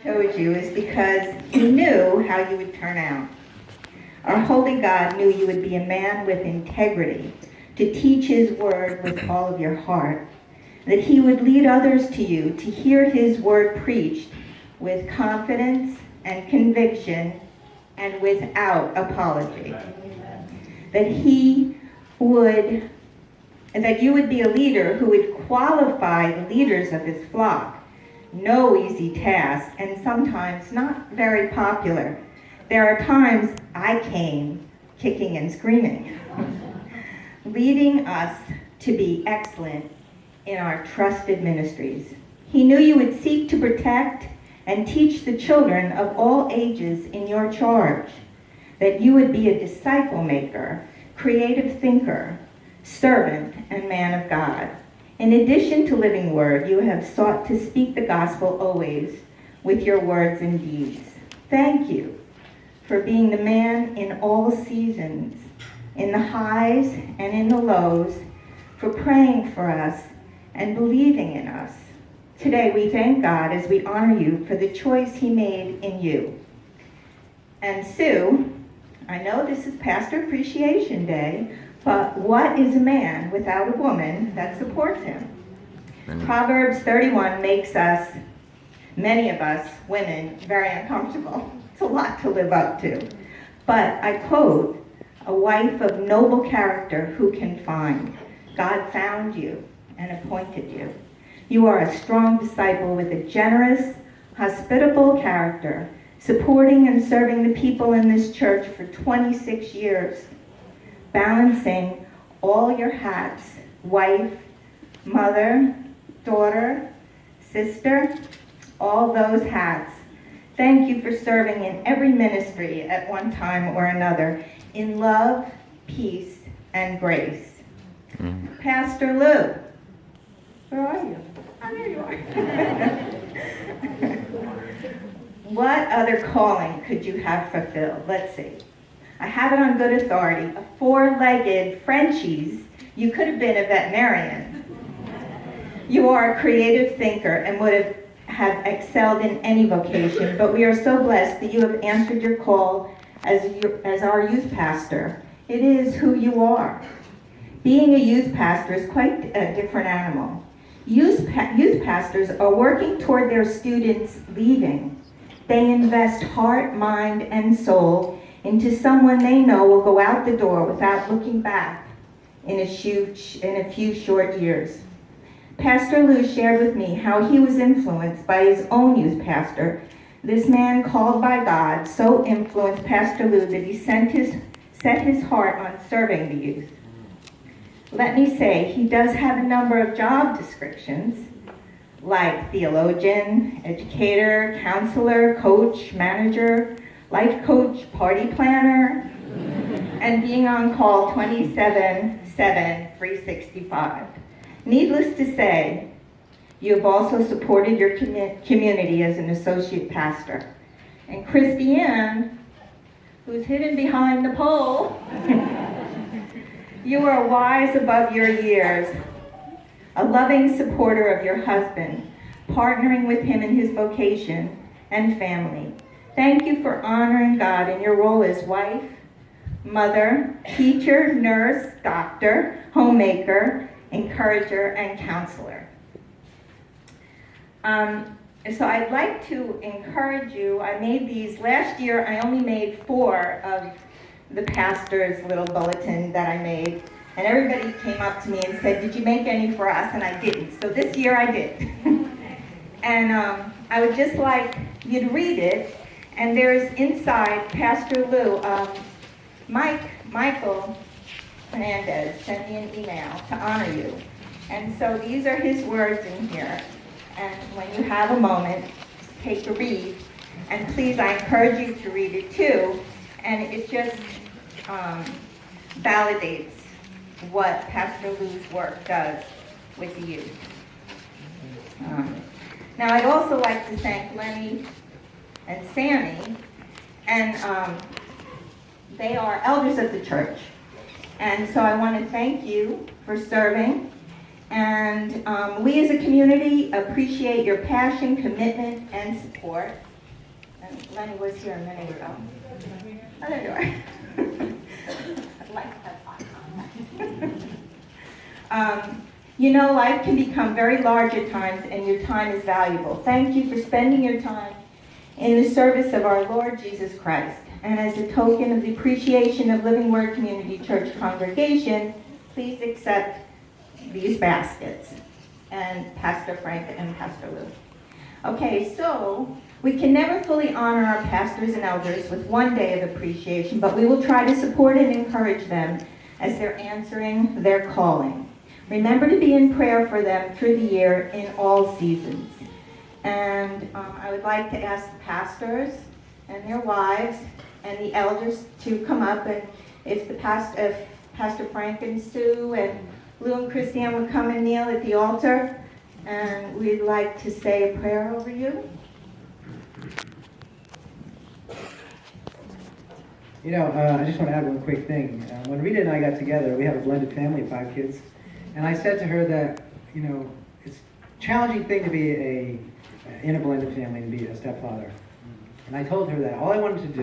chose you is because he knew how you would turn out. Our holy God knew you would be a man with integrity, to teach his word with all of your heart, that he would lead others to you to hear his word preached with confidence and conviction and without apology. That you would be a leader who would qualify the leaders of his flock. No easy task, and sometimes not very popular. There are times I came kicking and screaming, leading us to be excellent in our trusted ministries. He knew you would seek to protect and teach the children of all ages in your charge, that you would be a disciple maker, creative thinker, servant, and man of God. In addition to living word, you have sought to speak the gospel always with your words and deeds. Thank you for being the man in all seasons, in the highs and in the lows, for praying for us and believing in us. Today we thank God as we honor you for the choice he made in you. And Sue, I know this is Pastor Appreciation Day, but what is a man without a woman that supports him? Proverbs 31 makes us, many of us women, very uncomfortable. It's a lot to live up to. But I quote, a wife of noble character who can find. God found you and appointed you. You are a strong disciple with a generous, hospitable character, supporting and serving the people in this church for 26 years, balancing all your hats, wife, mother, daughter, sister, all those hats. Thank you for serving in every ministry at one time or another, in love, peace, and grace. Pastor Lou, where are you? Oh, there you are. What other calling could you have fulfilled? Let's see. I have it on good authority. A four-legged Frenchies, you could have been a veterinarian. You are a creative thinker and would have excelled in any vocation, but we are so blessed that you have answered your call as our youth pastor. It is who you are. Being a youth pastor is quite a different animal. Youth pastors are working toward their students leaving. They invest heart, mind, and soul into someone they know will go out the door without looking back in a few short years. Pastor Lou shared with me how he was influenced by his own youth pastor. This man called by God so influenced Pastor Lou that he set his heart on serving the youth. Let me say, he does have a number of job descriptions, like theologian, educator, counselor, coach, manager, life coach, party planner, and being on call 24/7, 365. Needless to say, you have also supported your community as an associate pastor. And Christiane, who's hidden behind the pole, you are wise above your years, a loving supporter of your husband, partnering with him in his vocation and family. Thank you for honoring God in your role as wife, mother, teacher, nurse, doctor, homemaker, encourager, and counselor. So I'd like to encourage you. I made these last year. I only made 4 of the pastor's little bulletin that I made, and everybody came up to me and said, "Did you make any for us?" And I didn't. So this year I did. And I would just like you to read it. And there's inside Pastor Lou, Michael Fernandez sent me an email to honor you. And so these are his words in here. And when you have a moment, just take a read. And please, I encourage you to read it too. And it just validates what Pastor Lou's work does with the youth. Now, I'd also like to thank Lenny and Sammy, and they are elders of the church. And so I want to thank you for serving. And we as a community appreciate your passion, commitment, and support. And Lenny was here a minute ago. Oh, there you are. Life has eye contact. You know, life can become very large at times, and your time is valuable. Thank you for spending your time in the service of our Lord Jesus Christ. And as a token of the appreciation of Living Word Community Church congregation, please accept these baskets, and Pastor Frank and Pastor Lou. Okay, so we can never fully honor our pastors and elders with one day of appreciation, but we will try to support and encourage them as they're answering their calling. Remember to be in prayer for them through the year in all seasons. And I would like to ask the pastors and their wives and the elders to come up, and if Pastor Frank and Sue and Lou and Christiane would come and kneel at the altar, and we'd like to say a prayer over you. You know, I just want to add one quick thing. When Rita and I got together, we have a blended family of 5 kids, and I said to her that, you know, it's a challenging thing to be in a blended family and be a stepfather. And I told her that all I wanted to do